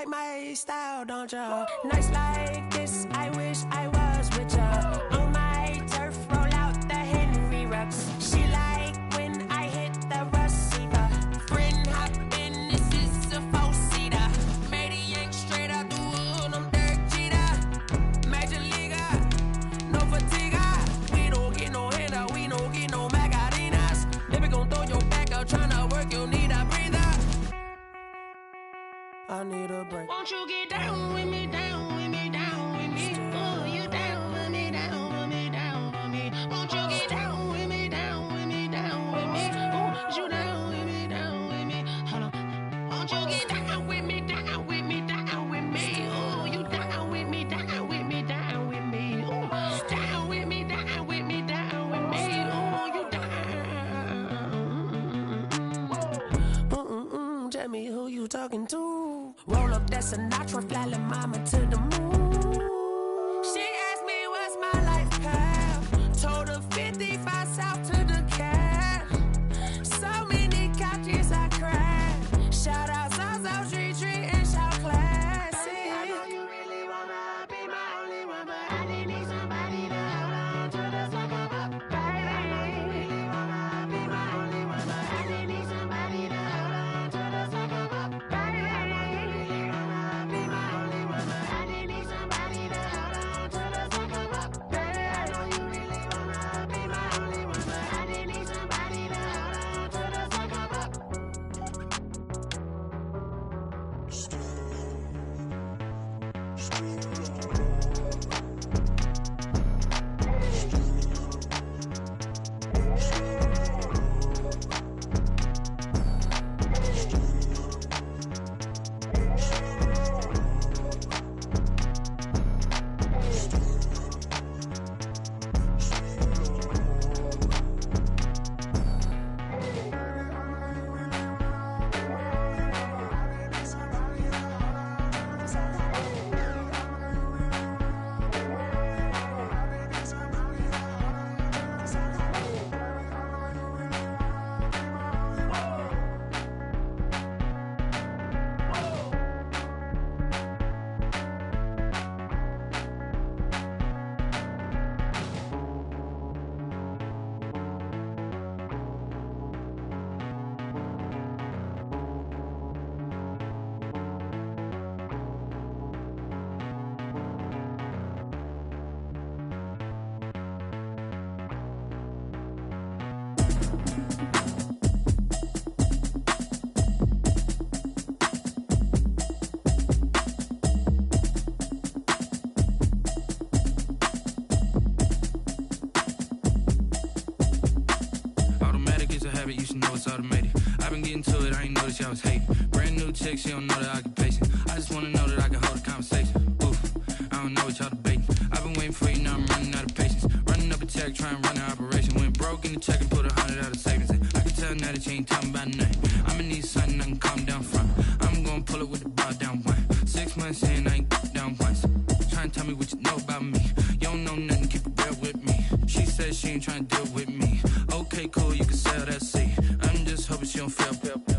like my style, don't ya? Nights like this, I wish I was with ya. On my turf, roll out the Henry rocks. She like when I hit the receiver. Friend hop in, this is a four-seater. Maniac straight out the wood, I'm Derek Jeter. Major leaguer, no fatigue. We don't get no handout, we don't get no Macarinas. Baby gon' throw your back out, tryna work, you need a breather. I need a break. Won't you get down with me, down with me, down with me? Oh, you down with me, down with me, down with me. Won't you get down with me, down with me, down with me? Oh, you down with me, down with me? Hold on. Won't you get down with me, down with me, down with me? Oh, you down with me, down with me, down with me? Oh, down with me, down with me, down with me? Oh, you down. Tell me who you talking to. Roll up that Sinatra, fly la mama to the moon. She asked me what's my life path. Told her 55 south to the cab. So many couches I cried. Shout out Zazo, Tree Tree, and shout classy. I know you really wanna be my only one, but I didn't need somebody to hold on to the sucker up. Baby, I know you really wanna be my only one, but I didn't need somebody to hold on to the sucker up. Baby, I know you really wanna be my only one, but I didn't need somebody to hold on to the sucker up. Baby, I know you really wanna be my only one, but I didn't need somebody to hold on to the sucker up. Automatic is a habit, you should know it's automated. I've been getting to it, I ain't noticed y'all was hating. Brand new chick, she don't know the occupation. I just wanna know that I can hold a conversation. Oof, I don't know what y'all debating. I've been waiting for you, now I'm running out of patience. Running up a check, trying to run an operation. Went broke in the check and put 100 out of savings in. I can tell now that you ain't talking about nothing. I'ma need something I can calm down from. I'm gonna pull it with the bar down one. 6 months in, I ain't down once. Trying to tell me what you know about me. You don't know nothing, keep it real with me. She said she ain't trying to deal with me. Okay, cool, you can sell that seat. I'm just hoping she don't fail.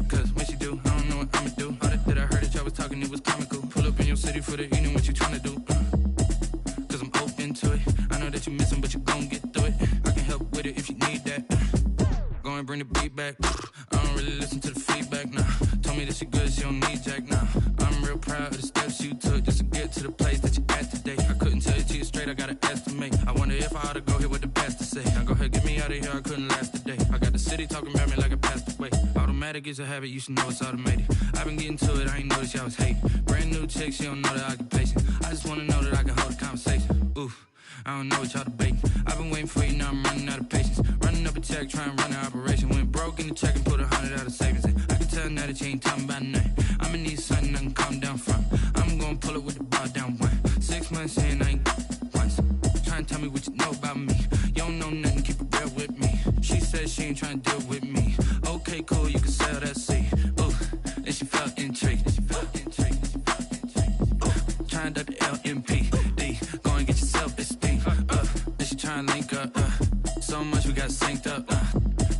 Cause when she do, I don't know what I'ma do. All that I heard that y'all was talking, it was comical. Pull up in your city for the evening, what you trying to do? Cause I'm open to it. I know that you missing, but you gon' get through it. I can help with it if you need that. Go and bring the beat back. I don't really listen to the feedback, nah. Told me that she good, she don't need jack, nah. I'm real proud of the steps you took just to get to the place that you at today. I couldn't tell it to you straight, I gotta estimate. I wonder if I ought to go here with the pastor say. Now go ahead, get me out of here, I couldn't last a day. I got the city talking about me like I passed away. Automatic is a habit, you should know it's automated. I've been getting to it, I ain't noticed y'all was hating. Brand new chick, she don't know the occupation. I just wanna know that I can hold a conversation. Oof, I don't know what y'all debating. I've been waiting for you, now I'm running out of patience. Running up a check, trying to run an operation. Went broke in the check and put 100 out of savings in. I can tell now that you ain't talking about nothing. I'ma need something I can calm down from. I'm gonna pull it with the bar down one. 6 months in, I ain't once. Trying to tell me what you know about me. You don't know nothing, keep it real with me. She said she ain't trying to deal with me. Okay, cool, you can sell that seat. Ooh, and she felt intrigued. Trying to the LMPD. Go and get your self-esteem. Then she trying to link up. So much we got synced up.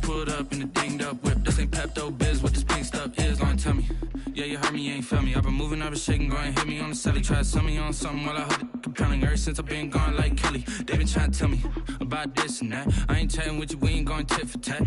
Pulled up in the dinged up whip. This ain't Pepto-Biz, what this pink stuff is. Gonna tell me. Yeah, you heard me, you ain't feel me. I've been moving, I've been was shaking, go and hit me on the celly. Try to sell me on something while I hold it compelling. Ever since I've been gone like Kelly, they been trying to tell me about this and that. I ain't chatting with you, we ain't going tit for tat.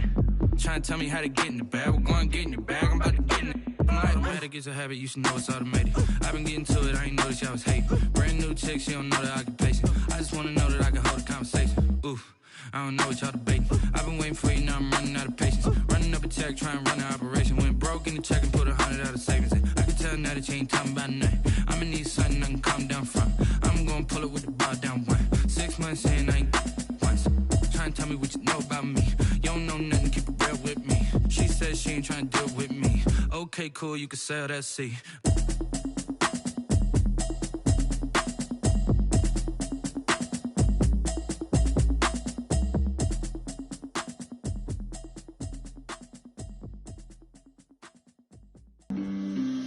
Trying to tell me how to get in the bag. We're going to get in your bag, I'm about to get in it. Automatic is a habit, you should know it's automated. I've been getting to it, I ain't noticed y'all was hating. Brand new chick, she don't know the occupation. I just wanna know that I can hold a conversation. Oof, I don't know what y'all debating. I've been waiting for you, now I'm running out of patience. Running up a check, trying to run an operation. Went broke in the check and put 100 out of savings in. I can tell now that you ain't talking about nothing. I'ma need something I can calm down from. I'm gonna pull it with the bar down one. 6 months in, I ain't once. Trying to tell me what you know about me. You don't know nothing, keep it real with me. She said she ain't trying to deal with me. Okay, cool, you can sell that seat.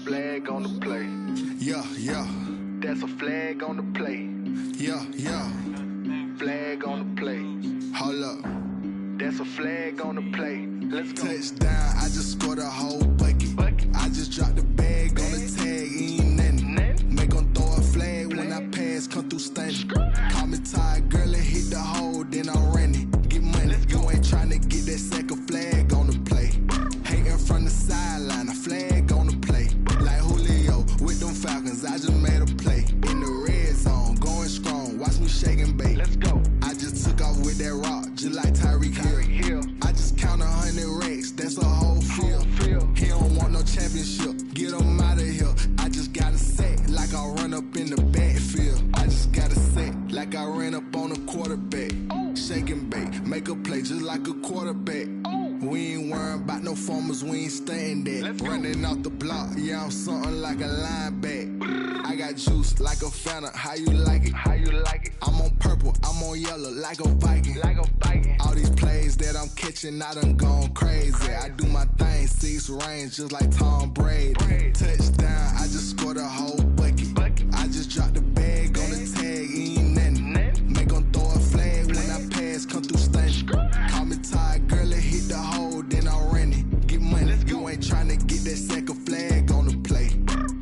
Flag on the play. Yeah, yeah. That's a flag on the play. Yeah, yeah. Flag on the play. Hold up. That's a flag on the play. Let's go. Touchdown, I just scored a whole bucket. I just dropped the bag on the tag, ain't nothing. Make 'em throw a flag when I pass, come through stunning. Call me tired, girl, and hit the hole, then I'm running. Get money, you ain't tryna get that second flag on the play. Hating from the sideline, a flag on the play. Like Julio with them Falcons, I just made a play. In the red zone, going strong, watch me shake and bake. Let's go. I just took off with that rock, just like Tyreek Hill. I just count 100 racks, that's a whole field. He don't want no championship, get him out of here. I just got a set, like I run up in the backfield. I just got a set, like I ran up on a quarterback. Shake and bake, make a play just like a quarterback. We ain't worrying about no formers, we ain't staying there. Running off the block, yeah, I'm something like a linebacker. I got juice like a Fanta, how you like it? How you like it? I'm on purple, I'm on yellow, like a Viking. Like a Viking. All these plays that I'm catching, I done gone crazy. I do my thing, 6 range, just like Tom Brady. Touchdown, I just scored a whole bucket. I just dropped the bag on the tag, ain't nothing. Make 'em throw a flag when I pass, come through stunning. Call me tired, girl, and hit the hole, then I'm running. Get money, you ain't tryna get that second flag on the play.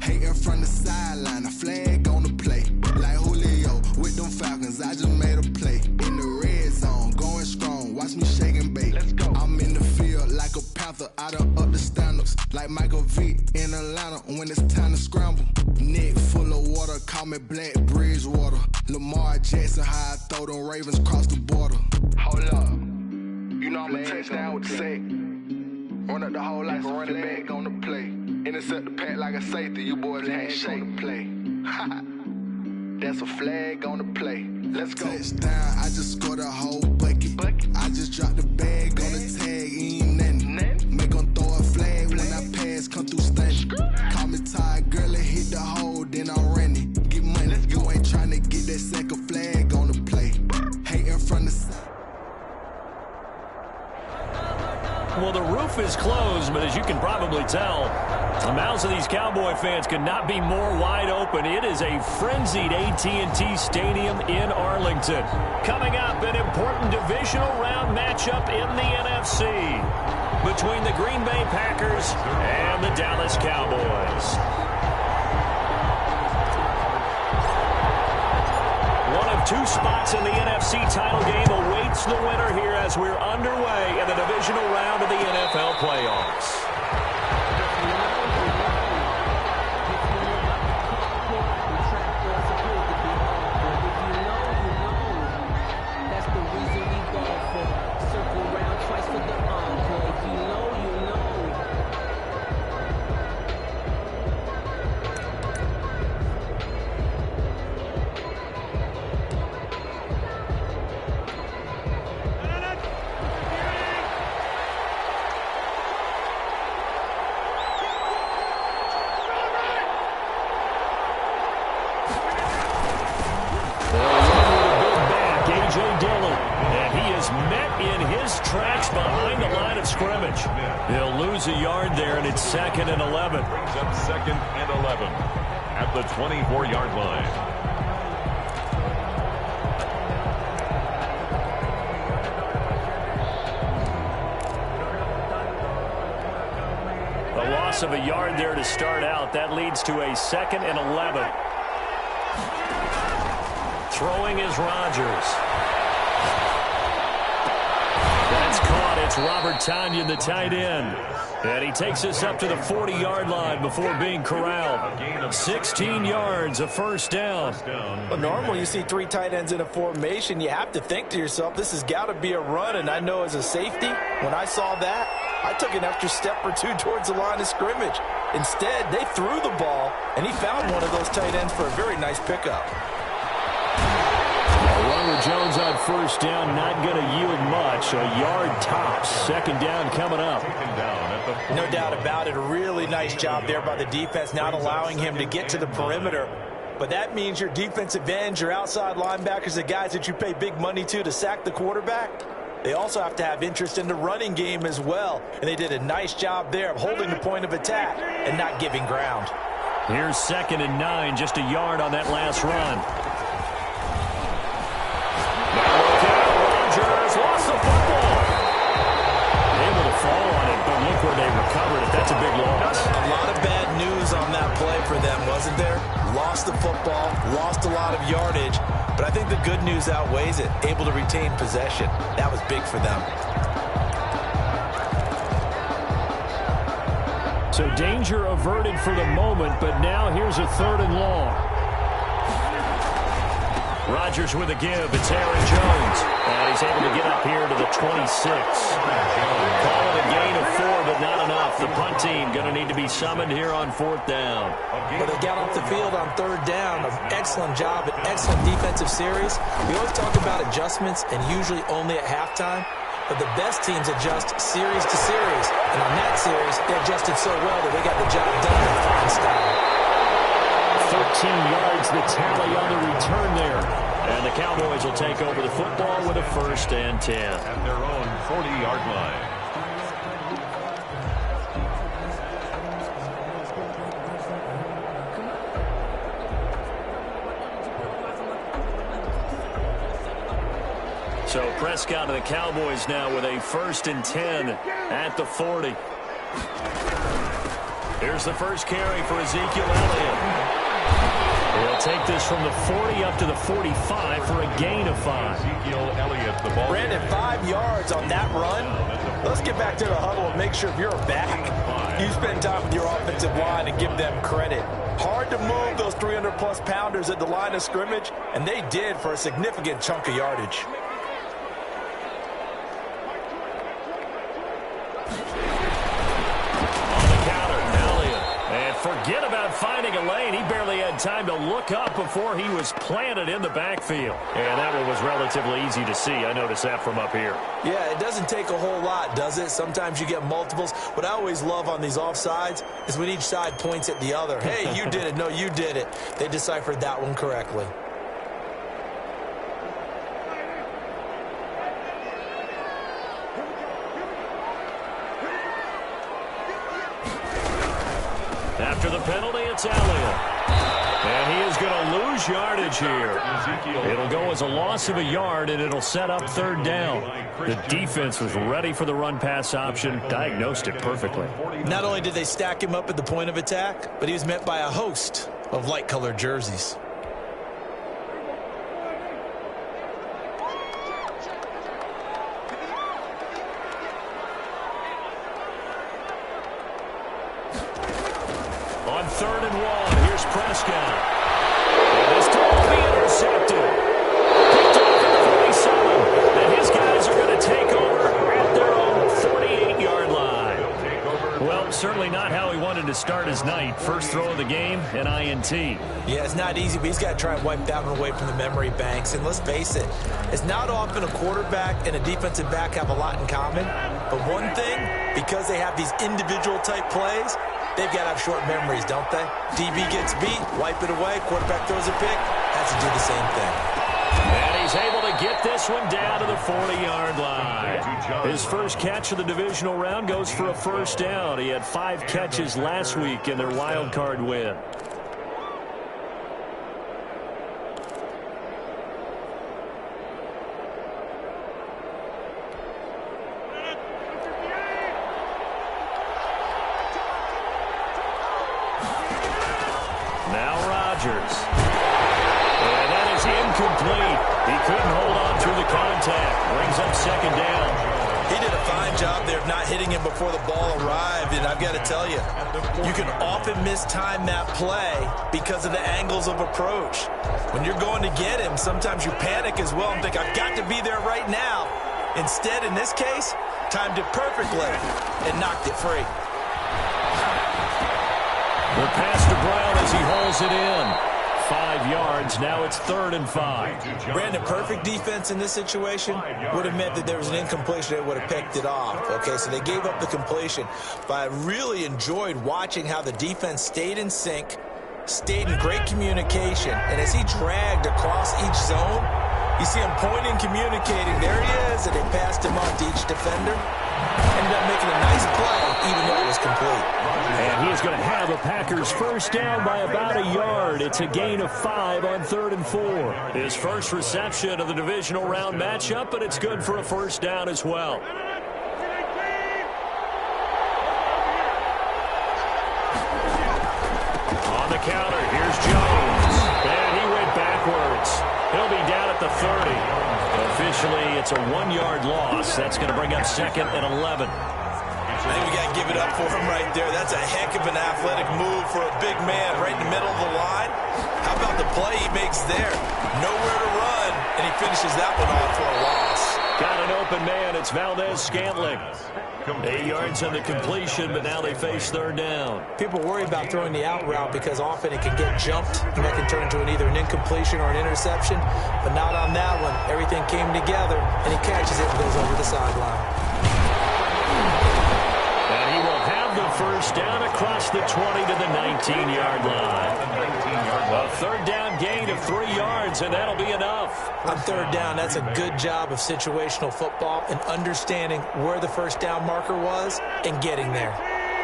Hating from the sideline, a flag on the play. Like Julio with them Falcons, I just made a play. In the red zone, going strong, watch me shake and bake. Let's go. I'm in the field like a Panther, I done up the standards. Like Michael Vick in Atlanta when it's time to scramble. Neck full of water, call me Black Bridgewater. Lamar Jackson, how I throw them Ravens cross the border. Hold up. You know I'm a touchdown with the sack. Run up the hole like a running back on the play. Intercept the pack like a safety. You boys can't shake the play. That's a flag on the play. Let's go. Touchdown, I just scored a whole bucket. I just dropped the bag on the tag, ain't nothing. Make 'em throw a flag when I pass, come through stunning. Call me tired, girl, and hit the hole, then I'm running. Get money, you ain't tryna get that second flag on the play. Hating from the side. Well, the roof is closed, but as you can probably tell, the mouths of these Cowboy fans could not be more wide open. It is a frenzied AT&T Stadium in Arlington. Coming up, an important divisional round matchup in the NFC between the Green Bay Packers and the Dallas Cowboys. One of 2 spots in the NFC title game awaits the winner here as we're underway in the divisional round of the NFL playoffs. He'll lose a yard there, and it's 2nd and 11. Brings up 2nd and 11 at the 24-yard line. The loss loss of a yard there to start out. That leads to a 2nd and 11. Throwing is Rodgers. That's caught. It's Robert Tonyan, the tight end. And he takes us up to the 40-yard line before being corralled. 16 yards, a first down. Well, normally you see 3 tight ends in a formation. You have to think to yourself, this has got to be a run. And I know as a safety, when I saw that, I took an extra step or 2 towards the line of scrimmage. Instead, they threw the ball, and he found one of those tight ends for a very nice pickup. Ronald Jones on first down, not going to yield much. A yard tops. 2nd down coming up. No doubt about it. A really nice job there by the defense, not allowing him to get to the perimeter. But that means your defensive ends, your outside linebackers, the guys that you pay big money to sack the quarterback, they also have to have interest in the running game as well. And they did a nice job there of holding the point of attack and not giving ground. Here's 2nd and 9, just a yard on that last run. Rodgers lost the football. Able to fall on it, but look where they recovered it. That's a big loss. A lot of bad news on that play for them, wasn't there? Lost the football, lost a lot of yardage, but I think the good news outweighs it. Able to retain possession. That was big for them. So danger averted for the moment, but now here's a 3rd and long. Rodgers with a give. It's Aaron Jones. And he's able to get up here to the 26. Call it a gain of 4, but not enough. The punt team going to need to be summoned here on 4th down. But they got off the field on 3rd down. An excellent job, an excellent defensive series. We always talk about adjustments, and usually only at halftime. But the best teams adjust series to series. And on that series, they adjusted so well that they got the job done in fine style. 13 yards, the tally on the return there. And the Cowboys will take over the football with a 1st and 10. At their own 40-yard line. So Prescott and the Cowboys now with a 1st and 10 at the 40. Here's the first carry for Ezekiel Elliott. He'll take this from the 40 up to the 45 for a gain of 5. Ezekiel Elliott, the ball. Brandon, 5 yards on that run. Let's get back to the huddle and make sure if you're back, you spend time with your offensive line and give them credit. Hard to move those 300-plus pounders at the line of scrimmage, and they did for a significant chunk of yardage. Forget about finding a lane. He barely had time to look up before he was planted in the backfield. And that one was relatively easy to see. I noticed that from up here. Yeah, it doesn't take a whole lot, does it? Sometimes you get multiples. What I always love on these offsides is when each side points at the other. Hey, you did it. No, you did it. They deciphered that one correctly. After the penalty, it's Elliott. And he is going to lose yardage here. It'll go as a loss of a yard, and it'll set up 3rd down. The defense was ready for the run-pass option, diagnosed it perfectly. Not only did they stack him up at the point of attack, but he was met by a host of light-colored jerseys. On 3rd and 1, here's Prescott. And this time will be intercepted. Picked off at the 47. And his guys are going to take over at their own 48-yard line. Well, certainly not how he wanted to start his night. First throw of the game, an INT. Yeah, it's not easy, but he's got to try and wipe that one away from the memory banks. And let's face it, it's not often a quarterback and a defensive back have a lot in common. But one thing, because they have these individual-type plays, they've got to have short memories, don't they? DB gets beat, wipe it away, quarterback throws a pick, has to do the same thing. And he's able to get this one down to the 40-yard line. His first catch of the divisional round goes for a 1st down. He had 5 catches last week in their wild card win. Now Rodgers. And that is incomplete. He couldn't hold on through the contact. Brings up second down. He did a fine job there of not hitting him before the ball arrived, and I've got to tell you, you can often mistime that play because of the angles of approach. When you're going to get him, sometimes you panic as well and think, I've got to be there right now. Instead, in this case, timed it perfectly and knocked it free. The pass to Brown as he hauls it in. 5 yards. Now it's 3rd and 5. Brandon, perfect defense in this situation would have meant that there was an incompletion. They would have picked it off. Okay, so they gave up the completion. But I really enjoyed watching how the defense stayed in sync, stayed in great communication. And as he dragged across each zone, you see him pointing, communicating. There he is, and they passed him off to each defender. Ended up making a nice play, even though it was complete. And he is going to have a Packers first down by about a yard. It's a gain of 5 on 3rd and 4. His first reception of the divisional round matchup, but it's good for a first down as well. On the counter, here's Jones. And he went backwards. He'll be down at the 30. Officially, it's a 1-yard loss. That's going to bring up 2nd and 11. I think we got to give it up for him right there. That's a heck of an athletic move for a big man right in the middle of the line. How about the play he makes there? Nowhere to run, and he finishes that one off for a loss. Got an open man. It's Valdez-Scantling. 8 yards on the completion, but now they face 3rd down. People worry about throwing the out route because often it can get jumped, and that can turn into either an incompletion or an interception, but not on that one. Everything came together, and he catches it and goes over the sideline. And he will have the first down across the 20 to the 19-yard line. A 3rd down gain of 3 yards, and that'll be enough. On 3rd down, that's a good job of situational football and understanding where the first down marker was and getting there.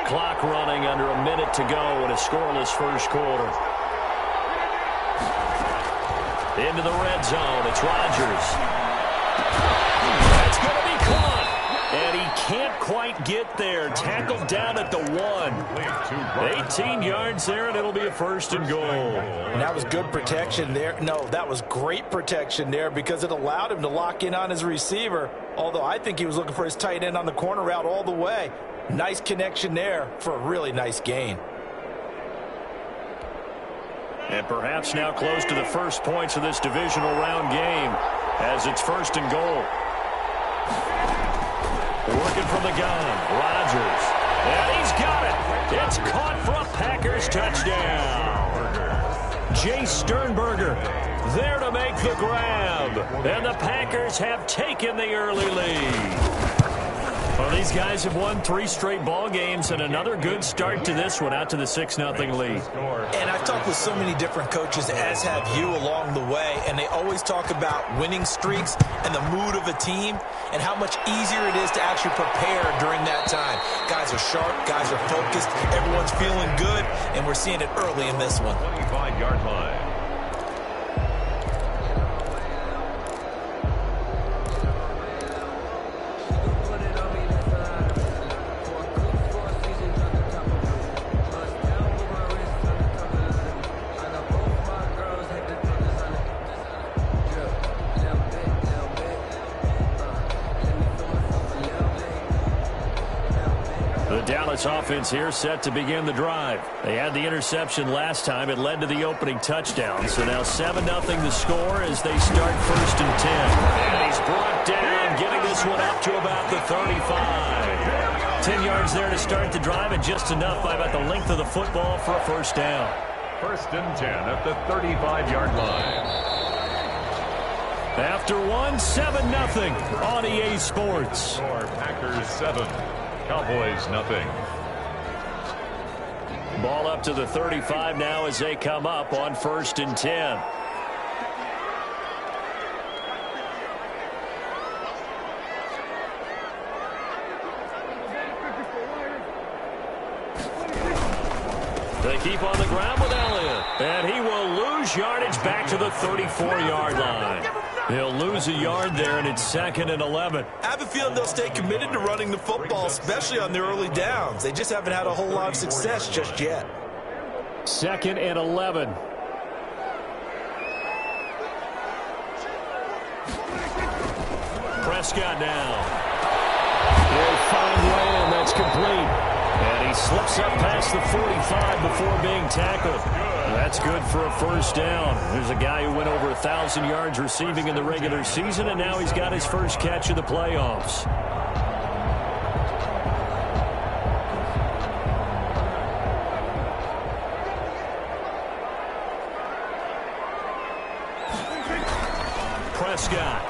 Clock running under a minute to go in a scoreless first quarter. Into the red zone. It's Rodgers. That's going to be caught. And he can't quite get there. Tackled down at the 1. 18 yards there, and it'll be a 1st and goal. And that was good protection there. No, that was great protection there because it allowed him to lock in on his receiver, although I think he was looking for his tight end on the corner route all the way. Nice connection there for a really nice gain. And perhaps now close to the first points of this divisional round game as it's 1st and goal. Working from the gun, Rodgers. And he's got it. It's caught for a Packers touchdown. Jay Sternberger there to make the grab. And the Packers have taken the early lead. Well, these guys have won 3 straight ball games and another good start to this one out to the 6-0 lead. And I've talked with so many different coaches, as have you, along the way, and they always talk about winning streaks and the mood of a team and how much easier it is to actually prepare during that time. Guys are sharp, guys are focused, everyone's feeling good, and we're seeing it early in this one. 25-yard line. Offense here set to begin the drive. They had the interception last time. It led to the opening touchdown. So now 7-0 the score as they start 1st and 10. And he's brought down, getting this one up to about the 35. 10 yards there to start the drive, and just enough by about the length of the football for a first down. 1st and 10 at the 35-yard line. After 7-0 on EA Sports. Packers 7, Cowboys nothing. Ball up to the 35 now as they come up on 1st and 10. They keep on the ground with Elliott. And he will lose yardage back to the 34-yard line. He'll lose a yard there, and it's 2nd and 11. I have a feeling they'll stay committed to running the football, especially on the early downs. They just haven't had a whole lot of success just yet. 2nd and 11. Prescott now. He'll find Lamb. That's complete. And he slips up past the 45 before being tackled. That's good for a first down. There's a guy who went over 1,000 yards receiving in the regular season, and now he's got his first catch of the playoffs. Prescott.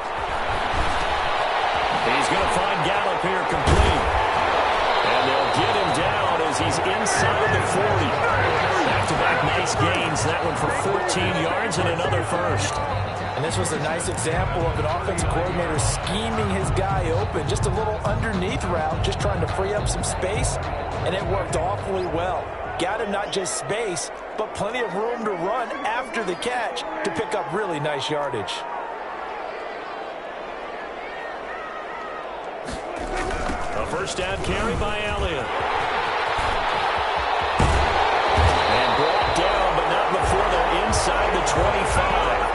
He's going to find Gallup here complete. And they'll get him down as he's inside the 40. Back-to-back nice gains. That one for 14 yards and another first. And this was a nice example of an offensive coordinator scheming his guy open. Just a little underneath route, just trying to free up some space. And it worked awfully well. Got him not just space, but plenty of room to run after the catch to pick up really nice yardage. A first down carry by Elliott. And brought down, but not before they're inside the 25.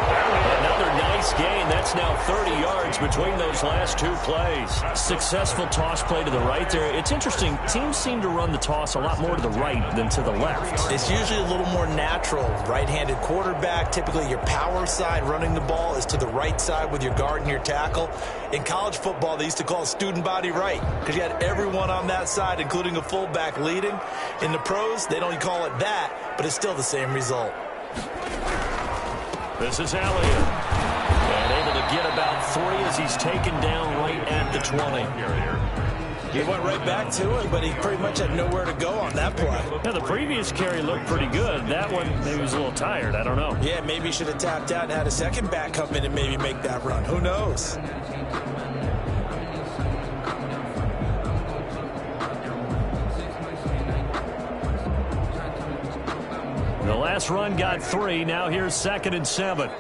Another nice gain. That's now 30 yards between those last two plays. Successful toss play to the right there. It's interesting. Teams seem to run the toss a lot more to the right than to the left. It's usually a little more natural. Right-handed quarterback, typically your power side running the ball is to the right side with your guard and your tackle. In college football, they used to call student body right because you had everyone on that side, including a fullback leading. In the pros, they don't call it that, but it's still the same result. This is Elliott. And able to get about 3 as he's taken down right at the 20. He went right back to it, but he pretty much had nowhere to go on that play. Now, the previous carry looked pretty good. That one, maybe he was a little tired. I don't know. Yeah, maybe he should have tapped out and had a second back come in and maybe make that run. Who knows? The last run got 3. Now here's 2nd and 7.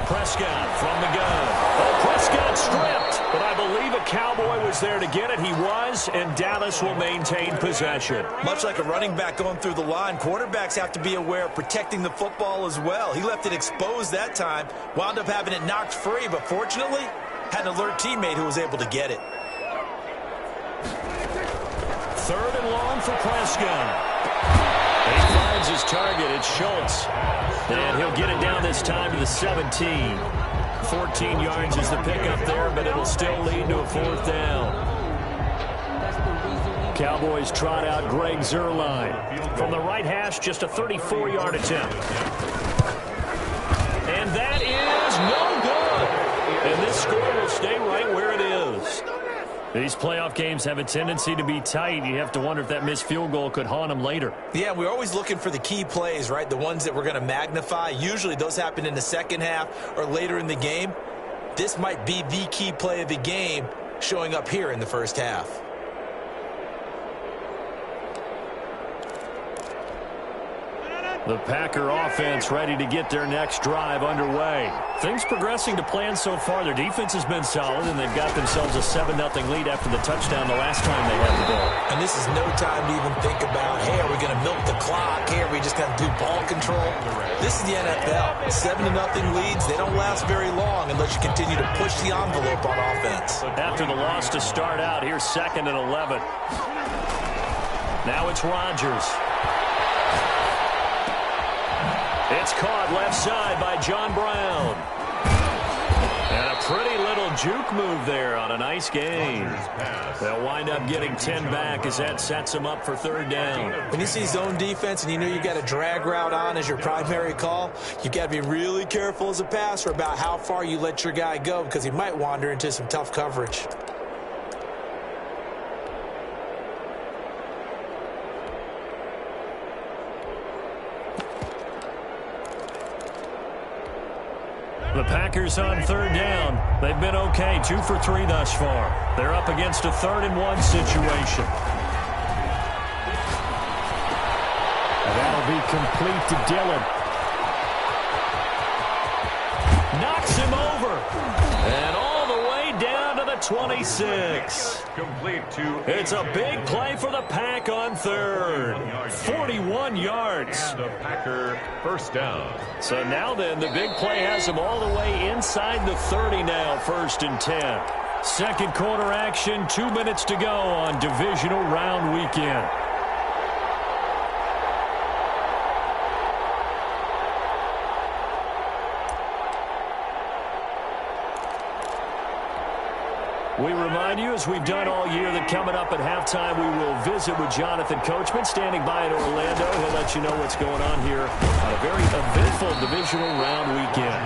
Prescott from the gun. Oh, Prescott stripped. But I believe a Cowboy was there to get it. He was, and Dallas will maintain possession. Much like a running back going through the line, quarterbacks have to be aware of protecting the football as well. He left it exposed that time, wound up having it knocked free, but fortunately, had an alert teammate who was able to get it. 3rd and long for Prescott. He finds his target. It's Schultz. And he'll get it down this time to the 17. 14 yards is the pickup there, but it'll still lead to a 4th down. Cowboys trot out Greg Zuerlein. From the right hash, just a 34-yard attempt. And that is no good. And this score will stay right where it is. These playoff games have a tendency to be tight. You have to wonder if that missed field goal could haunt them later. Yeah, we're always looking for the key plays, right? The ones that we're going to magnify. Usually those happen in the second half or later in the game. This might be the key play of the game showing up here in the first half. The Packer offense ready to get their next drive underway. Things progressing to plan so far. Their defense has been solid, and they've got themselves a 7-0 lead after the touchdown the last time they had the ball. And this is no time to even think about, hey, are we going to milk the clock? Hey, are we just going to do ball control? This is the NFL. 7-0 leads, they don't last very long unless you continue to push the envelope on offense. After the loss to start out, here's 2nd and 11. Now it's Rodgers. It's caught left side by John Brown. And a pretty little juke move there on a nice gain. They'll wind up getting 10 back as that sets them up for 3rd down. When you see zone defense and you know you got a drag route on as your primary call, you got to be really careful as a passer about how far you let your guy go because he might wander into some tough coverage. The Packers on 3rd down. They've been okay, 2 for 3 thus far. They're up against a 3rd and 1 situation. And that'll be complete to Dillon. Knocks him over. And all the way down to the 26. Complete to It's a big play for the Pack on third. 41 yards. And a Packer first down. So now then, the big play has them all the way inside the 30 now, 1st and 10. Second quarter action, 2 minutes to go on divisional round weekend. We remind you, as we've done all year, that coming up at halftime, we will visit with Jonathan Coachman, standing by in Orlando. He'll let you know what's going on here on a very eventful divisional round weekend.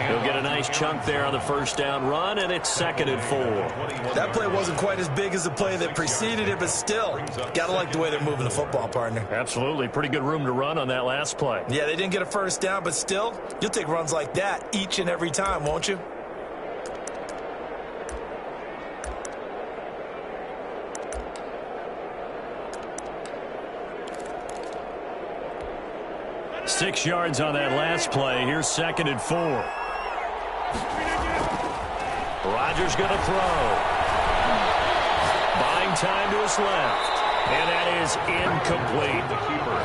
He'll get a nice chunk there on the first down run, and it's 2nd and 4. That play wasn't quite as big as the play that preceded it, but still, got to like the way they're moving the football, partner. Absolutely. Pretty good room to run on that last play. Yeah, they didn't get a first down, but still, you'll take runs like that each and every time, won't you? Six yards on that last play. Here's 2nd and 4. Rodgers going to throw. Buying time to his left. And that is incomplete.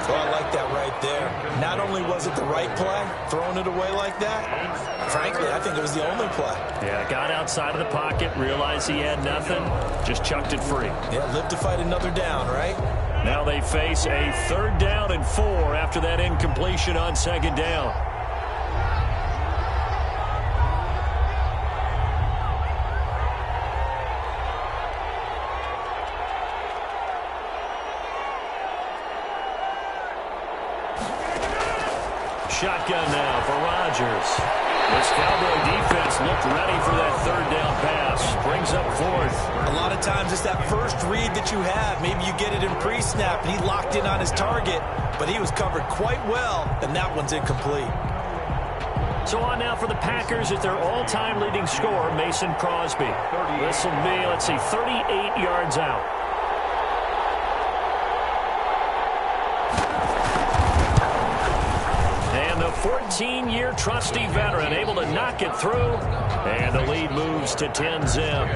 Oh, I like that right there. Not only was it the right play, throwing it away like that, frankly, I think it was the only play. Yeah, got outside of the pocket, realized he had nothing, just chucked it free. Yeah, live to fight another down, right? Now they face a 3rd down and 4 after that incompletion on 2nd down. Shotgun now for Rodgers. This Cowboy defense looked ready for that 3rd down pass. Brings up 4th. A lot of times it's that first read that you have. Maybe you get it in pre-snap and he locked in on his target, but he was covered quite well, and that one's incomplete. So on now for the Packers at their all-time leading scorer, Mason Crosby. This will be, 38 yards out. And the 14-year trusty veteran able to knock it through, and the lead moves to 10-zip.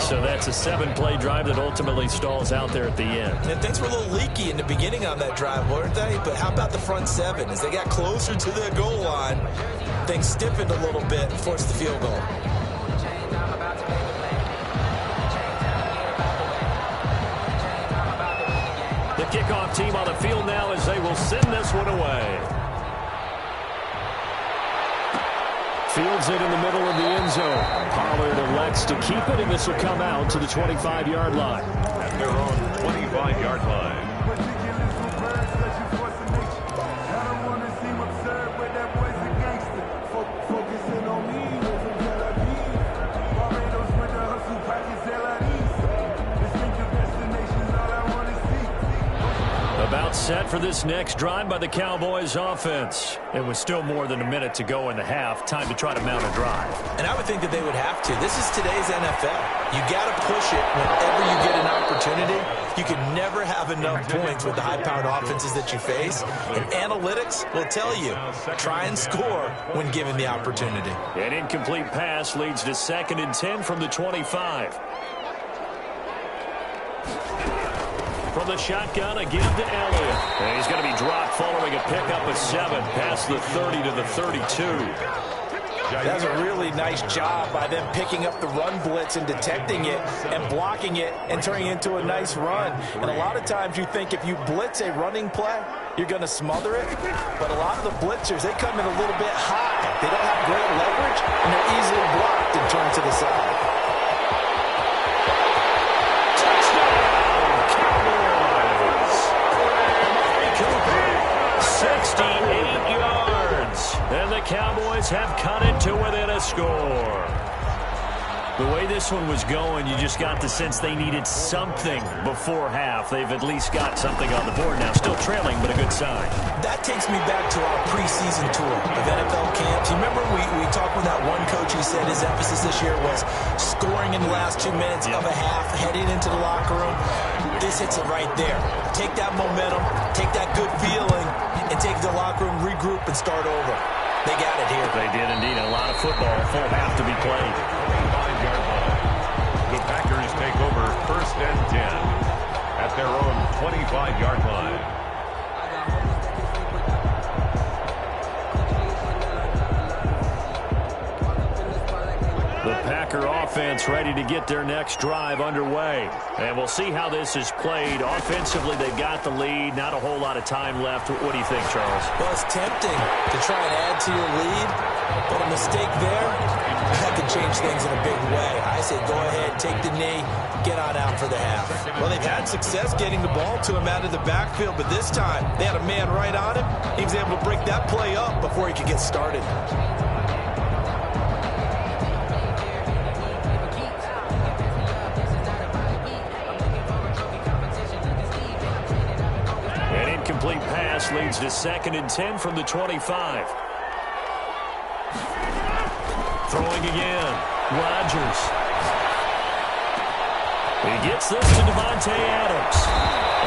So that's a 7-play drive that ultimately stalls out there at the end. And things were a little leaky in the beginning on that drive, weren't they? But how about the front 7? As they got closer to the goal line, things stiffened a little bit and forced the field goal. The kickoff team on the field now as they will send this one away. Fields it in the middle of the end zone. Pollard elects to keep it, and this will come out to the 25-yard line. At their own 25-yard line. About set for this next drive by the Cowboys offense. It was still more than a minute to go in the half. Time to try to mount a drive. And I would think that they would have to. This is today's NFL. You got to push it whenever you get an opportunity. You can never have enough points with the high-powered offenses that you face. And analytics will tell you, try and score when given the opportunity. An incomplete pass leads to 2nd and 10 from the 25. From the shotgun, again to Elliott. And he's going to be dropped following a pickup of 7 past the 30 to the 32. That's a really nice job by them picking up the run blitz and detecting it and blocking it and turning it into a nice run. And a lot of times you think if you blitz a running play, you're going to smother it. But a lot of the blitzers, they come in a little bit high. They don't have great leverage, and they're easily blocked and turned to the side. 68 yards. And the Cowboys have cut it to within a score. The way this one was going, you just got the sense they needed something before half. They've at least got something on the board now. Still trailing, but a good sign. That takes me back to our preseason tour of NFL camps. You remember we talked with that one coach who said his emphasis this year was scoring in the last 2 minutes of a half, heading into the locker room. This hits it right there. Take that momentum, take that good feeling, and take the locker room, regroup, and start over. They got it here. They did indeed. A lot of football, full half to be played. 1st and 10 at their own 25-yard line. The Packer offense ready to get their next drive underway. And we'll see how this is played. Offensively, they've got the lead. Not a whole lot of time left. What do you think, Charles? Well, it's tempting to try and add to your lead, but a mistake there, that could change things in a big way. I say go ahead, take the knee, get on out for the half. Well, they've had success getting the ball to him out of the backfield, but this time they had a man right on him. He was able to break that play up before he could get started. Complete pass leads to 2nd and 10 from the 25. Throwing again. Rodgers. He gets this to Devontae Adams.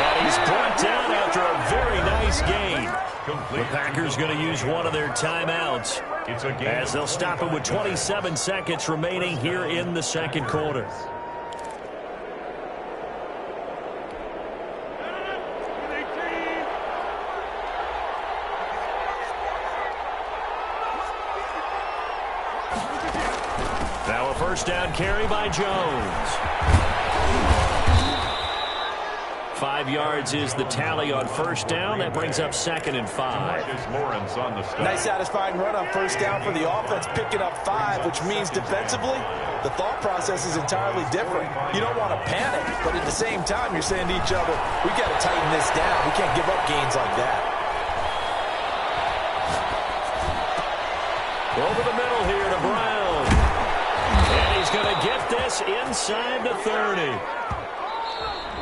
And he's brought down after a very nice gain. The Packers going to use one of their timeouts as they'll stop it with 27 seconds remaining here in the 2nd quarter. Now a 1st down carry by Jones. 5 yards is the tally on 1st down. That brings up 2nd and 5. Nice satisfying run on 1st down for the offense, picking up 5, which means defensively, the thought process is entirely different. You don't want to panic, but at the same time, you're saying to each other, we got to tighten this down. We can't give up gains like that. Over the middle here to Brown. And he's going to get this inside the 30.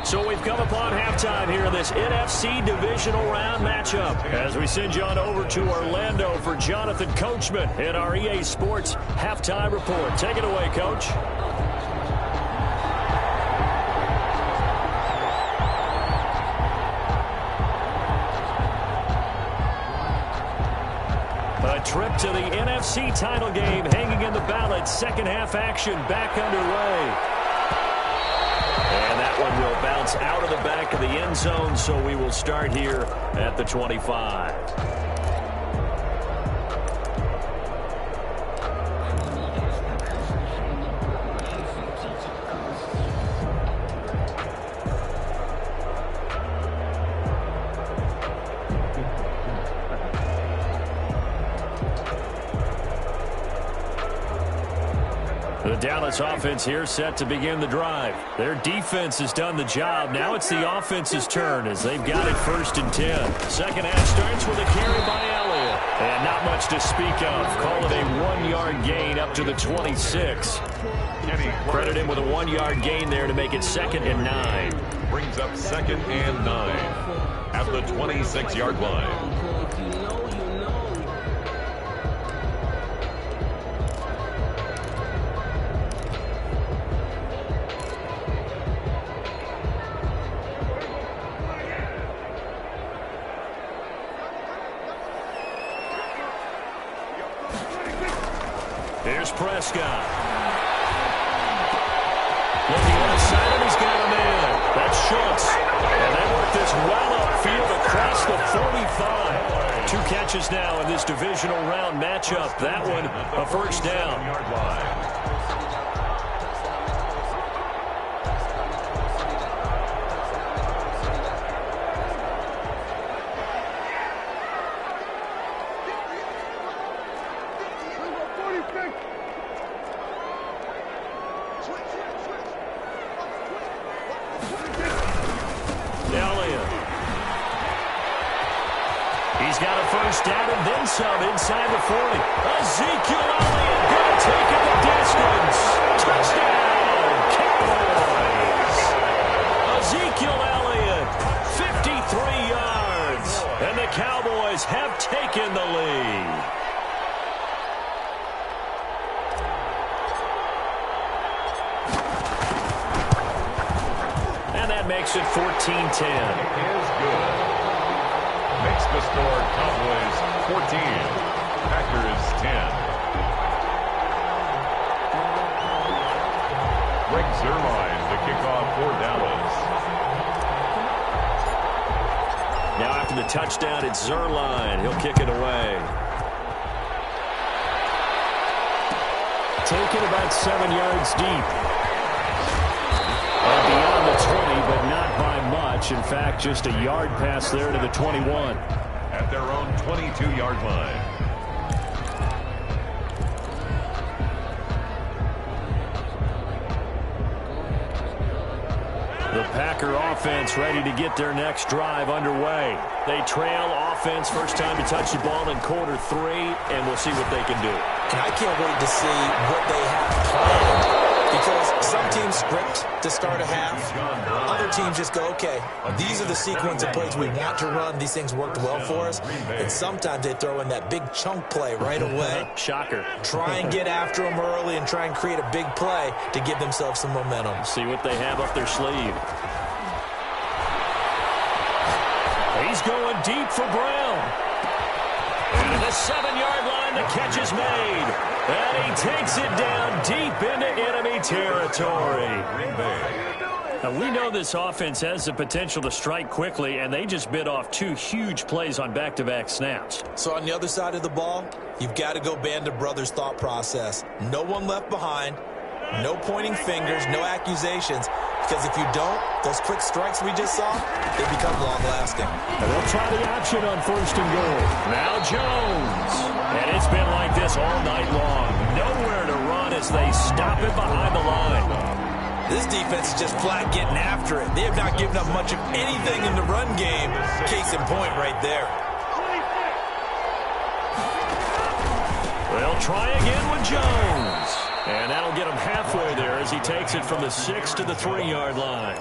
So we've come upon halftime here in this NFC divisional round matchup as we send you on over to Orlando for Jonathan Coachman in our EA Sports Halftime Report. Take it away, Coach. A trip to the NFC title game hanging in the balance. 2nd half action back underway. And that one will bounce out of the back of the end zone, so we will start here at the 25. The Dallas offense here set to begin the drive. Their defense has done the job. Now it's the offense's turn as they've got it 1st and 10. 2nd half starts with a carry by Elliott. And not much to speak of. Call it a 1-yard gain up to the 26. Credit him with a 1-yard gain there to make it 2nd and 9. Brings up 2nd and 9 at the 26-yard line. Here's Prescott. Looking outside, and he's got him in. That's Schultz. And they work this well upfield across the 45. 2 catches now in this divisional round matchup. That one, a 1st down. He's got a 1st down and then some inside the 40. Ezekiel Elliott going to take it the distance. Touchdown, Cowboys. Ezekiel Elliott, 53 yards. And the Cowboys have taken the lead. And that makes it 14-10. Is good. Makes the score Cowboys 14, Packers 10. Greg Zuerlein to kick off for Dallas. Now after the touchdown, it's Zerline. He'll kick it away. Taken about 7 yards deep. And beyond the 20, but not by much. In fact, just a yard pass there to the 21. At their own 22-yard line. The Packer offense ready to get their next drive underway. They trail offense, first time to touch the ball in quarter 3, and we'll see what they can do. And I can't wait to see what they have planned. Because some teams script to start a half. Other teams just go, okay, these are the sequence of plays we want to run. These things worked well for us. And sometimes they throw in that big chunk play right away. Shocker. Try and get after them early and try and create a big play to give themselves some momentum. See what they have up their sleeve. He's going deep for Brown. And at the 7-yard line, the catch is made. And he takes it down deep into enemy territory. Now, we know this offense has the potential to strike quickly, and they just bit off 2 huge plays on back-to-back snaps. So on the other side of the ball, you've got to go Band of Brothers thought process. No one left behind. No pointing fingers, no accusations. Because if you don't, those quick strikes we just saw, they become long-lasting. And they'll try the option on 1st and goal. Now Jones. And it's been like this all night long. Nowhere to run as they stop it behind the line. This defense is just flat getting after it. They have not given up much of anything in the run game. Case in point right there. They'll try again with Jones. And that'll get him halfway there as he takes it from the 6 to the 3-yard line.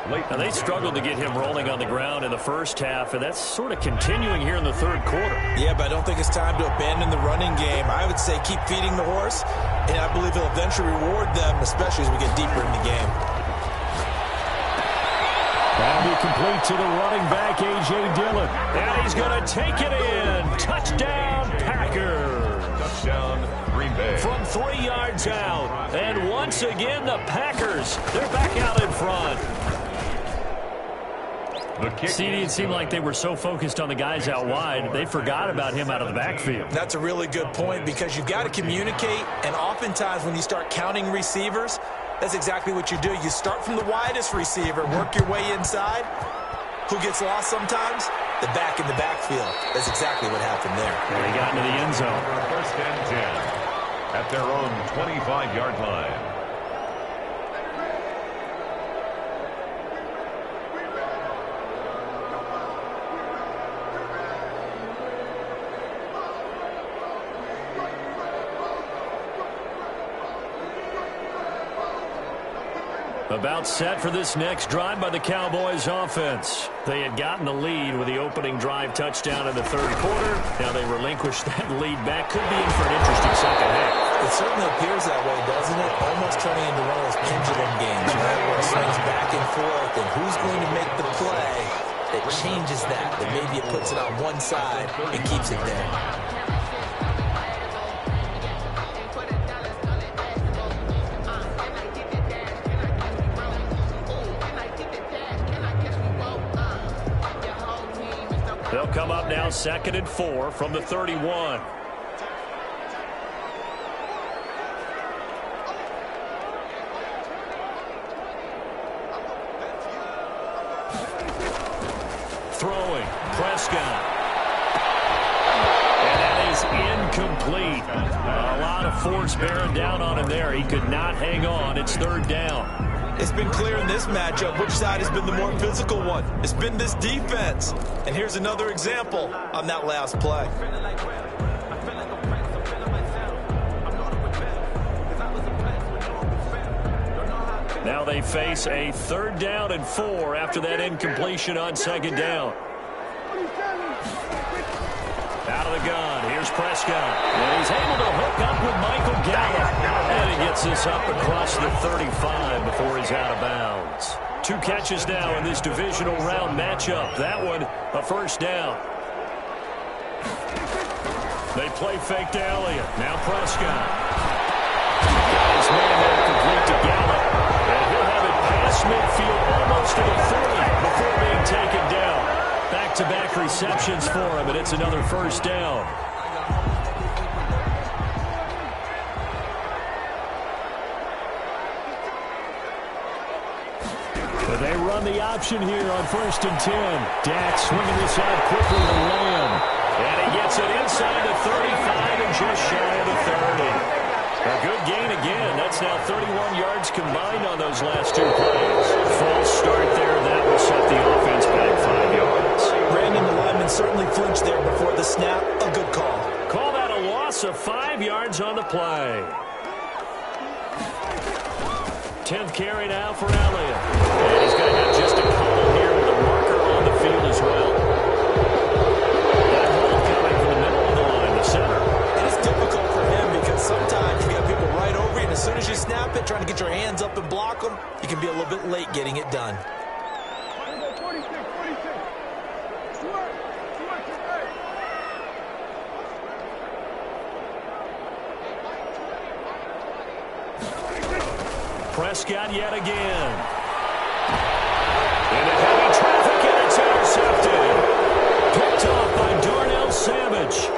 Now, they struggled to get him rolling on the ground in the first half, and that's sort of continuing here in the 3rd quarter. Yeah, but I don't think it's time to abandon the running game. I would say keep feeding the horse, and I believe he'll eventually reward them, especially as we get deeper in the game. That'll be complete to the running back, A.J. Dillon. And he's going to take it in. Touchdown, Packers. Touchdown, Green Bay. From 3 yards out. And once again, the Packers, they're back out in front. CD, it seemed like they were so focused on the guys out wide, they forgot about him out of the backfield. That's a really good point because you've got to communicate, and oftentimes when you start counting receivers, that's exactly what you do. You start from the widest receiver, work your way inside. Who gets lost sometimes? The back in the backfield. That's exactly what happened there. And he got into the end zone. 1st and 10 at their own 25-yard line. About set for this next drive by the Cowboys offense. They had gotten the lead with the opening drive touchdown in the 3rd quarter. Now they relinquished that lead back. Could be in for an interesting second half. It certainly appears that way, doesn't it? Almost turning into one of those pendulum games, right? Where it swings back and forth, and who's going to make the play that changes that maybe it puts it on one side and keeps it there. They'll come up now 2nd and 4 from the 31. Throwing, Prescott. And that is incomplete. A lot of force bearing down on him there. He could not hang on. It's 3rd down. It's been clear in this matchup which side has been the more physical one. It's been this defense. And here's another example on that last play. Now they face a 3rd down and 4 after that incompletion on 2nd down. Out of the gun, here's Prescott. And he's able to hook up with Michael Gallup. And he gets this up across the 35 before he's out of bounds. 2 catches now in this divisional round matchup. That one, a 1st down. They play fake to Elliott. Now Prescott. Got his man there complete to Gallup. And he'll have it past midfield. options for him, and it's another first down. But they run the option here on 1st and 10. Dak swinging this out quickly to Lamb. And he gets it inside the 35 and just shy of the 30. A good gain again. That's now 31 yards combined on those last 2 plays. False start there. That will set the offense back 5 yards. Brandon, the lineman certainly flinched there before the snap. A good call. Call that a loss of 5 yards on the play. 10th carry now for Elliott. And he's going to have just a couple here with a marker on the field as well. That hold coming from the middle of the line, the center. It is difficult for him because sometimes you got people right over you, and as soon as you snap it, trying to get your hands up and block them, you can be a little bit late getting it done. Prescott yet again. Into heavy traffic, and it's intercepted. Picked off by Darnell Savage.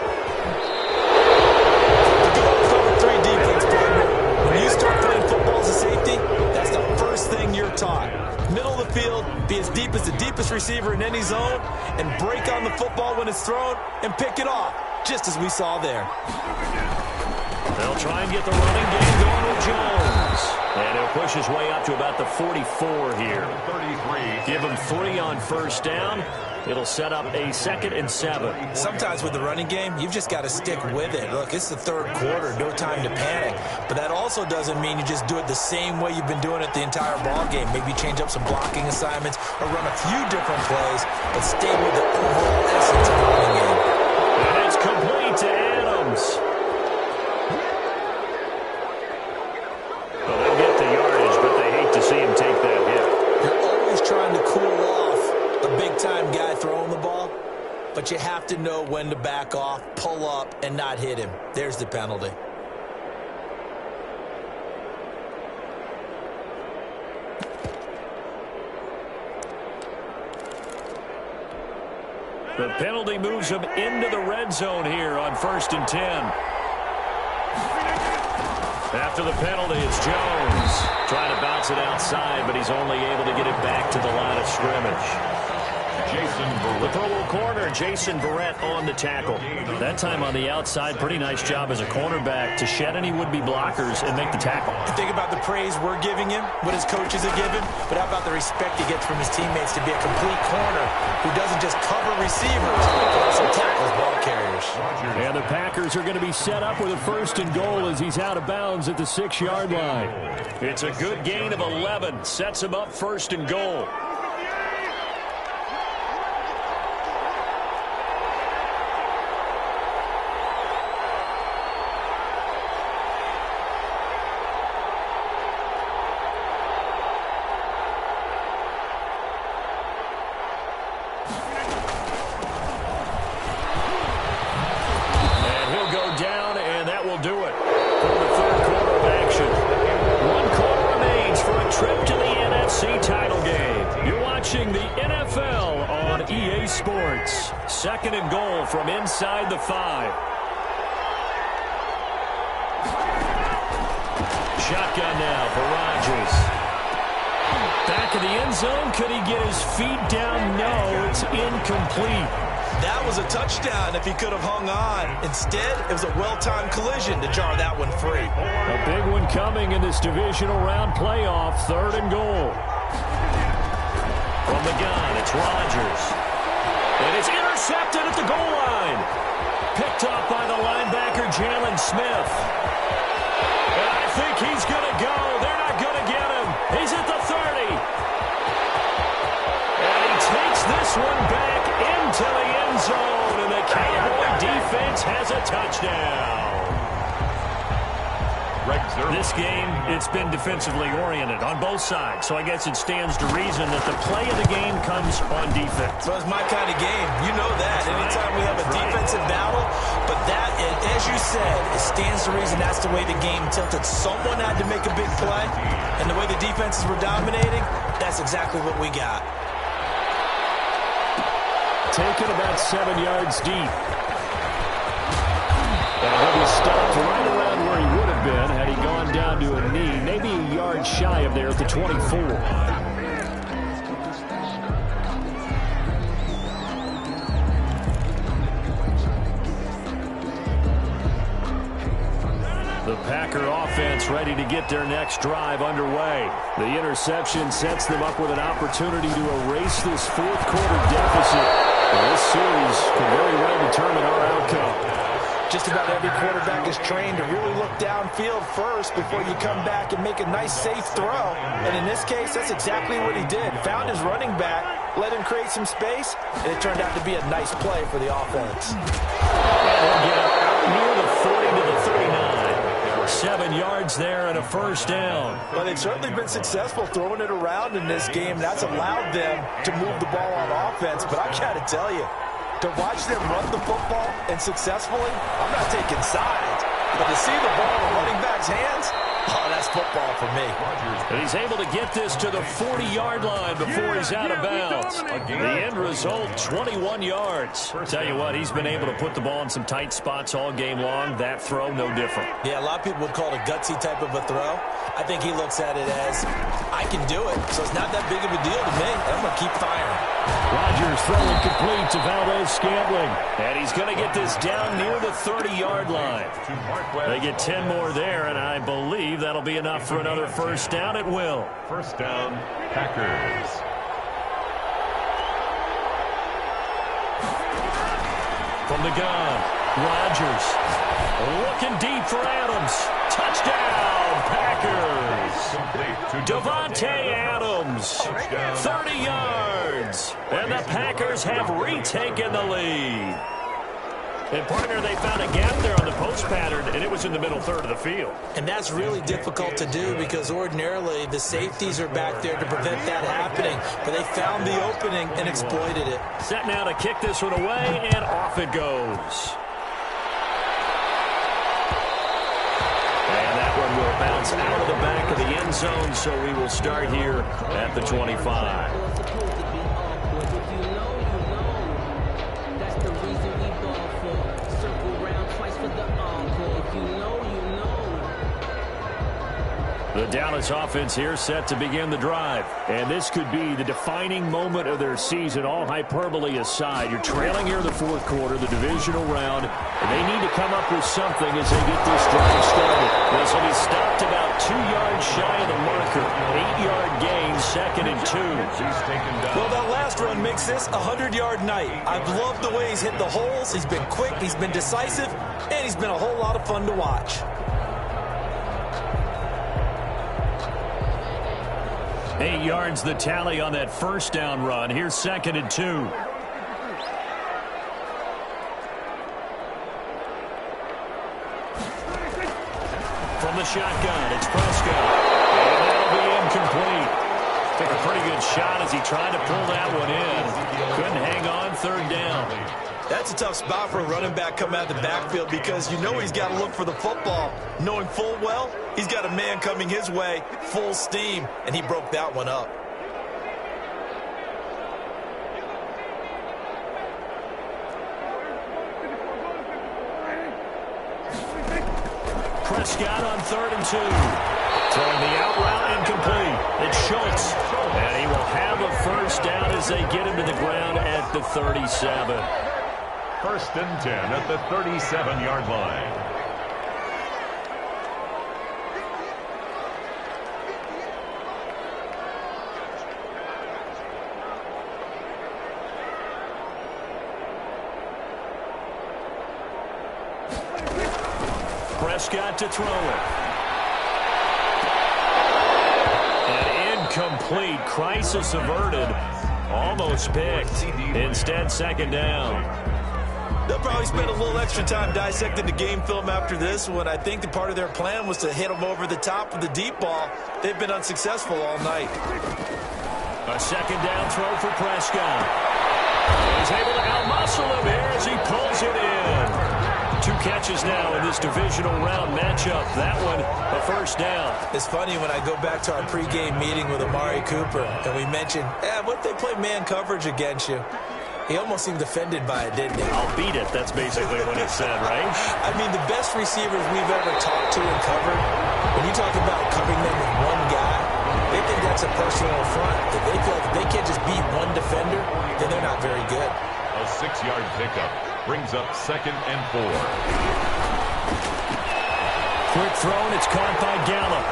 The good cover 3 defense, partner. When you start playing football as a safety, that's the first thing you're taught. Middle of the field, be as deep as the deepest receiver in any zone, and break on the football when it's thrown, and pick it off, just as we saw there. They'll try and get the running game going with Jones. And he'll push his way up to about the 44 here. 33. Give him 3 on 1st down. It'll set up a 2nd and 7. Sometimes with the running game, you've just got to stick with it. Look, it's the 3rd quarter, no time to panic. But that also doesn't mean you just do it the same way you've been doing it the entire ball game. Maybe change up some blocking assignments or run a few different plays, but stay with the overall essence of the running game. And it's complete to Adams. Well, they'll get the yardage, but they hate to see him take that hit. You're always trying to cool off a big-time guy throwing the ball, but you have to know when to back off, pull up, and not hit him. There's the penalty. The penalty moves him into the red zone here on 1st and 10. After the penalty, it's Jones. Trying to bounce it outside, but he's only able to get it back to the line of scrimmage. The Pro Bowl corner, Jason Verrett, on the tackle. That time on the outside, pretty nice job as a cornerback to shed any would-be blockers and make the tackle. Think about the praise we're giving him, what his coaches are giving, but how about the respect he gets from his teammates to be a complete corner who doesn't just cover receivers, but also tackles ball carriers. And the Packers are going to be set up with a 1st and goal as he's out of bounds at the 6-yard line. It's a good gain of 11. Sets him up 1st and goal. Sports. 2nd and goal from inside the 5. Shotgun now for Rodgers. Back of the end zone. Could he get his feet down? No, it's incomplete. That was a touchdown if he could have hung on. Instead, it was a well-timed collision to jar that one free. A big one coming in this divisional round playoff. 3rd and goal. From the gun, it's Rodgers. And it's intercepted at the goal line. Picked off by the linebacker, Jalen Smith. And I think he's going to go. They're not going to get him. He's at the 30. And he takes this one back into the end zone. And the Cowboy defense has a touchdown. This game, it's been defensively oriented on both sides, so I guess it stands to reason that the play of the game comes on defense. So it's my kind of game. You know that. Anytime we have a defensive battle, but that, as you said, it stands to reason that's the way the game tilted. Someone had to make a big play, and the way the defenses were dominating, that's exactly what we got. taken about 7 yards deep. And he'll be stopped right around where he would have been had he gone down to a knee, maybe a yard shy of there at the 24. The Packer offense ready to get their next drive underway. The interception sets them up with an opportunity to erase this fourth quarter deficit. And this series could very well determine our outcome. Just about every quarterback is trained to really look downfield first before you come back and make a nice, safe throw. And in this case, that's exactly what he did. Found his running back, let him create some space, and it turned out to be a nice play for the offense. And he'll get out near the 40 to the 39. 7 yards there and a first down. Well, they've certainly been successful throwing it around in this game. That's allowed them to move the ball on offense. But I got to tell you, to watch them run the football and successfully, I'm not taking sides. But to see the ball in the running back's hands, oh, that's football for me. And he's able to get this to the 40-yard line before he's out of bounds. The end result, 21 yards. Tell you what, he's been able to put the ball in some tight spots all game long. That throw, no different. Yeah, a lot of people would call it a gutsy type of a throw. I think he looks at it as, I can do it, so it's not that big of a deal to me. I'm going to keep firing. Rodgers throwing complete to Valdez-Scantling. And he's going to get this down near the 30-yard line. They get 10 more there, and I believe that'll be enough for another first down. It will. First down, Packers. From the gun, Rodgers looking deep for Adams. Touchdown, Packers. Devontae Adams, 30 yards. And the Packers have retaken the lead. And, partner, they found a gap there on the post pattern, and it was in the middle third of the field. And that's really difficult to do because ordinarily the safeties are back there to prevent that happening. But they found the opening and exploited it. Set now to kick this one away, and off it goes. And that one will bounce out of the back of the end zone, so we will start here at the 25. The Dallas offense here set to begin the drive. And this could be the defining moment of their season, all hyperbole aside. You're trailing here in the fourth quarter, the divisional round, and they need to come up with something as they get this drive started. This will be stopped about 2 yards shy of the marker. 8-yard gain, 2nd and 2. Well, that last run makes this a 100-yard night. I've loved the way he's hit the holes. He's been quick, he's been decisive, and he's been a whole lot of fun to watch. 8 yards the tally on that first down run. Here's 2nd and 2. From the shotgun, it's Prescott. And that'll be incomplete. Took a pretty good shot as he tried to pull that one in. Couldn't hang on, 3rd down. That's a tough spot for a running back coming out of the backfield because you know he's got to look for the football, knowing full well he's got a man coming his way, full steam, and he broke that one up. Prescott on 3rd and 2. Throwing the out route incomplete. It's Schultz. And he will have a first down as they get him to the ground at the 37. 1st and 10 at the 37-yard line. Prescott to throw it. And incomplete. Crisis averted. Almost picked. Instead, 2nd down. They'll probably spend a little extra time dissecting the game film after this one. I think the part of their plan was to hit them over the top with the deep ball. They've been unsuccessful all night. A 2nd down throw for Prescott. He's able to outmuscle him here as he pulls it in. 2 catches now in this divisional round matchup. That one, a first down. It's funny when I go back to our pregame meeting with Amari Cooper, and we mentioned, what if they play man coverage against you? He almost seemed offended by it, didn't he? I'll beat it. That's basically what he said, right? I mean, the best receivers we've ever talked to and covered, when you talk about covering them with one guy, they think that's a personal affront. If they feel like if they can't just beat one defender, then they're not very good. A 6-yard pickup brings up 2nd and 4. Quick throw, and it's caught by Gallup.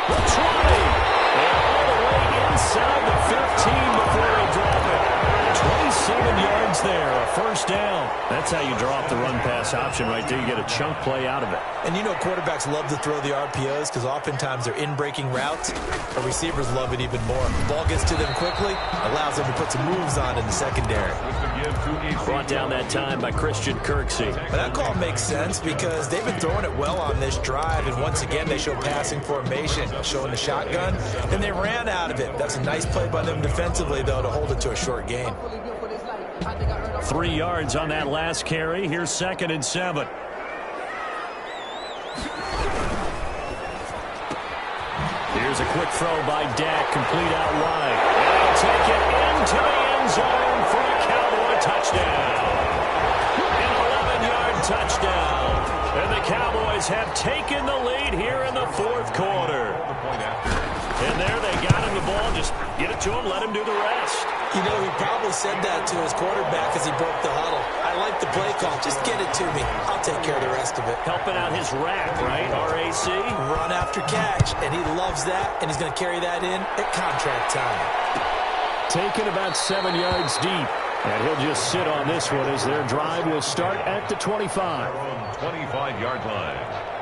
The 20. And all the way inside the 15 before they drop it. 27 yards there, a first down. That's how you drop the run-pass option right there. You get a chunk play out of it. And you know quarterbacks love to throw the RPOs because oftentimes they're in-breaking routes. The receivers love it even more. The ball gets to them quickly, allows them to put some moves on in the secondary. Brought down that time by Christian Kirksey. But that call makes sense because they've been throwing it well on this drive, and once again they show passing formation, showing the shotgun, and they ran out of it. That's a nice play by them defensively, though, to hold it to a short gain. 3 yards on that last carry. Here's 2nd and 7. Here's a quick throw by Dak, complete out wide. And he'll take it into the end zone for a Cowboy touchdown. An 11-yard touchdown. And the Cowboys have taken the lead here in the 4th quarter. And there they got him the ball. Just get it to him, let him do the rest. You know, he probably said that to his quarterback as he broke the huddle. I like the play call. Just get it to me. I'll take care of the rest of it. Helping out his rack, right? R-A-C? Run after catch. And he loves that, and he's going to carry that in at contract time. Taken about 7 yards deep. And he'll just sit on this one as their drive will start at the 25. 25-yard line.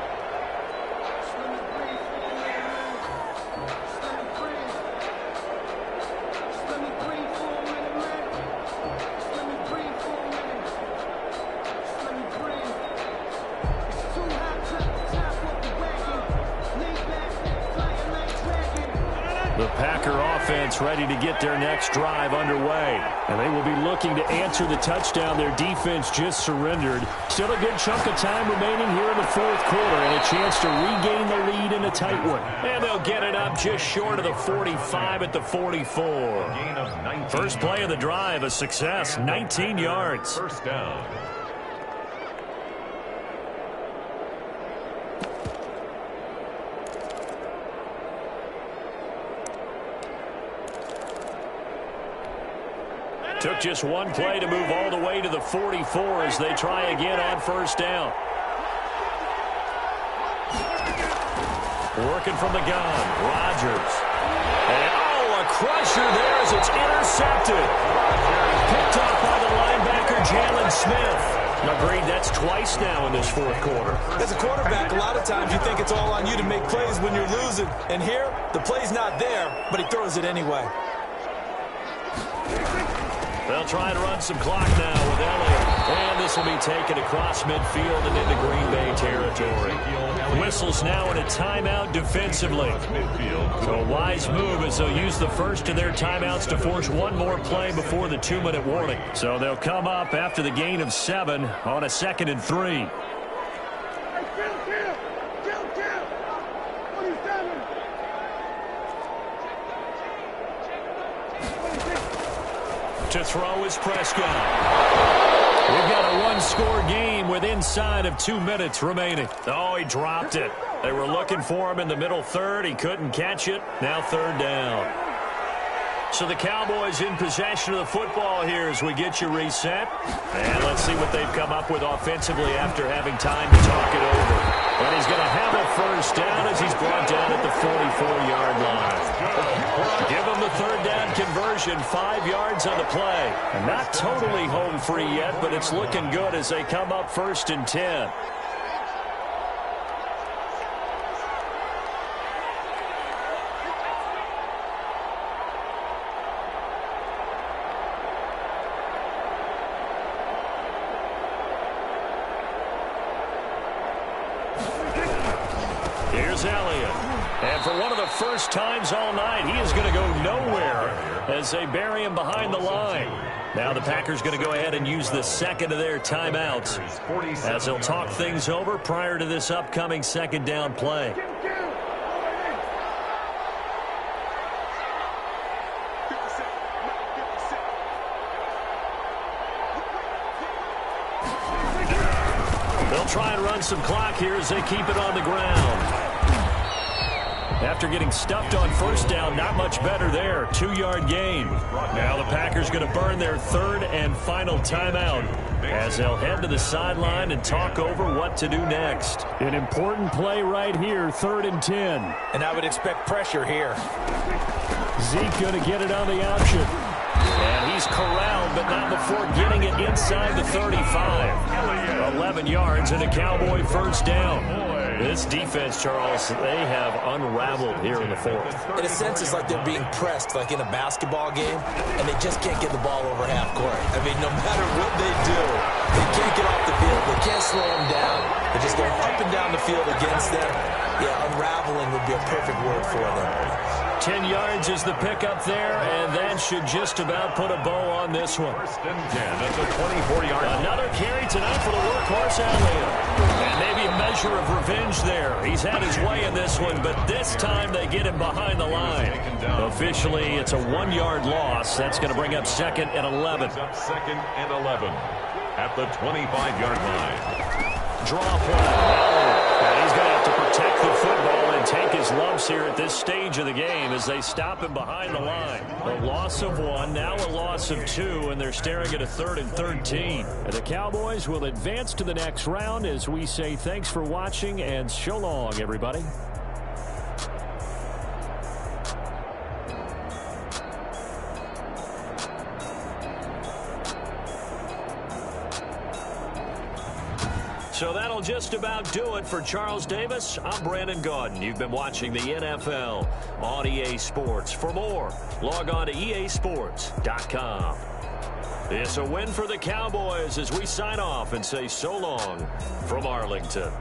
The Packer offense ready to get their next drive underway. And they will be looking to answer the touchdown their defense just surrendered. Still a good chunk of time remaining here in the 4th quarter and a chance to regain the lead in a tight one. And they'll get it up just short of the 45 at the 44. First play of the drive, a success, 19 yards. First down. Took just one play to move all the way to the 44 as they try again on first down. Working from the gun, Rodgers. And a crusher there as it's intercepted. Picked off by the linebacker, Jalen Smith. Agreed, that's twice now in this 4th quarter. As a quarterback, a lot of times you think it's all on you to make plays when you're losing. And here, the play's not there, but he throws it anyway. They'll try to run some clock now with Elliott. And this will be taken across midfield and into Green Bay territory. Whistles now in a timeout defensively. So a wise move as they'll use the first of their timeouts to force one more play before the 2-minute warning. So they'll come up after the gain of 7 on a 2nd and 3. To throw is Prescott. We've got a one-score game with inside of 2 minutes remaining. Oh, he dropped it. They were looking for him in the middle third. He couldn't catch it. Now 3rd down. So the Cowboys in possession of the football here as we get you reset. And let's see what they've come up with offensively after having time to talk it over. And he's going to have a first down as he's brought down at the 44-yard line. Give him the 3rd down conversion, 5 yards on the play. And not totally home free yet, but it's looking good as they come up 1st and 10. Here's Elliott. And for one of the first times all night, he is going to go nowhere as they bury him behind the line. Now the Packers going to go ahead and use the 2nd of their timeouts as they'll talk things over prior to this upcoming 2nd down play. They'll try and run some clock here as they keep it on the ground. After getting stuffed on first down, not much better there. 2-yard gain. Now the Packers going to burn their third and final timeout as they'll head to the sideline and talk over what to do next. An important play right here, 3rd and 10. And I would expect pressure here. Zeke going to get it on the option. And he's corralled, but not before getting it inside the 35. 11 yards and a Cowboy first down. This defense, Charles, they have unraveled here in the 4th. In a sense, it's like they're being pressed, like in a basketball game, and they just can't get the ball over half court. I mean, no matter what they do, they can't get off the field. They can't slow them down. They're just going up and down the field against them. Yeah, unraveling would be a perfect word for them. 10 yards is the pickup there, and that should just about put a bow on this one. 1st and 10 at the 24-yard line. Another carry tonight for the workhorse Elliott. And maybe a measure of revenge there. He's had his way in this one, but this time they get him behind the line. Officially, it's a 1-yard loss. That's going to bring up 2nd and 11. Up 2nd and 11 at the 25-yard line. Draw play. And he's going to have to protect the football and take his lumps here at this stage of the game as they stop him behind the line. A loss of 1, now a loss of 2, and they're staring at a 3rd and 13. And the Cowboys will advance to the next round as we say thanks for watching and so long, everybody. So that'll just about do it for Charles Davis. I'm Brandon Gaudin. You've been watching the NFL on EA Sports. For more, log on to easports.com. It's a win for the Cowboys as we sign off and say so long from Arlington.